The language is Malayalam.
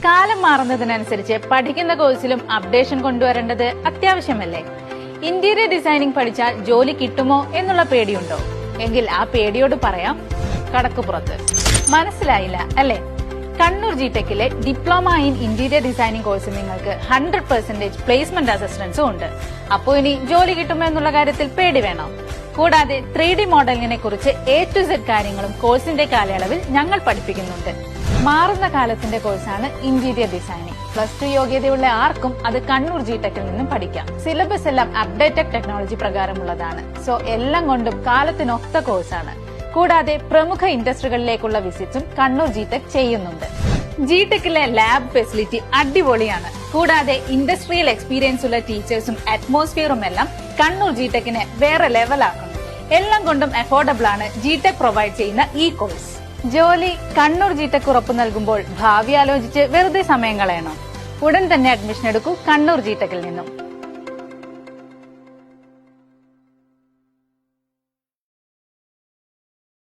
കാലം മാറുന്നതിനനുസരിച്ച് പഠിക്കുന്ന കോഴ്സിലും അപ്ഡേഷൻ കൊണ്ടുവരേണ്ടത് അത്യാവശ്യമല്ലേ? ഇന്റീരിയർ ഡിസൈനിങ് പഠിച്ചാൽ ജോലി കിട്ടുമോ എന്നുള്ള പേടിയുണ്ടോ? എങ്കിൽ ആ പേടിയോട് പറയാം, കടക്കുപുറത്ത്. മനസ്സിലായില്ല അല്ലേ? കണ്ണൂർ ജിടെക്കിലെ ഡിപ്ലോമ ഇൻ ഇന്റീരിയർ ഡിസൈനിങ് കോഴ്സിൽ നിങ്ങൾക്ക് 100% പ്ലേസ്മെന്റ് അസിസ്റ്റൻസും ഉണ്ട്. അപ്പോ ഇനി ജോലി കിട്ടുമോ എന്നുള്ള കാര്യത്തിൽ പേടി വേണോ? കൂടാതെ 3D മോഡലിങ്ങിനെ കുറിച്ച് A to Z കാര്യങ്ങളും കോഴ്സിന്റെ കാലയളവിൽ ഞങ്ങൾ പഠിപ്പിക്കുന്നുണ്ട്. മാറുന്ന കാലത്തിന്റെ കോഴ്സാണ് ഇന്റീരിയർ ഡിസൈനിങ്. +2 യോഗ്യതയുള്ള ആർക്കും അത് കണ്ണൂർ ജിടെക്കിൽ നിന്നും പഠിക്കാം. സിലബസ് എല്ലാം അപ്ഡേറ്റഡ് ടെക്നോളജി പ്രകാരമുള്ളതാണ്. സോ എല്ലാം കൊണ്ടും കാലത്തിനൊത്ത കോഴ്സാണ്. കൂടാതെ പ്രമുഖ ഇൻഡസ്ട്രികളിലേക്കുള്ള വിസിറ്റ്സും കണ്ണൂർ ജിടെക് ചെയ്യുന്നുണ്ട്. ജിടെക്കിലെ ലാബ് ഫെസിലിറ്റി അടിപൊളിയാണ്. കൂടാതെ ഇൻഡസ്ട്രിയൽ എക്സ്പീരിയൻസ് ഉള്ള ടീച്ചേഴ്സും അറ്റ്മോസ്ഫിയറും എല്ലാം കണ്ണൂർ ജിടെക്കിനെ വേറെ ലെവലാക്കുന്നു. എല്ലാം കൊണ്ടും അഫോർഡബിൾ ആണ് ജിടെക് പ്രൊവൈഡ് ചെയ്യുന്ന ഈ കോഴ്സ്. ജോലി കണ്ണൂർ ജിടെക് ഉറപ്പു നൽകുമ്പോൾ ഭാവി ആലോചിച്ച് വെറുതെ സമയം കളയണോ? ഉടൻ തന്നെ അഡ്മിഷൻ എടുക്കൂ കണ്ണൂർ ജിടെക്കിൽ നിന്നും.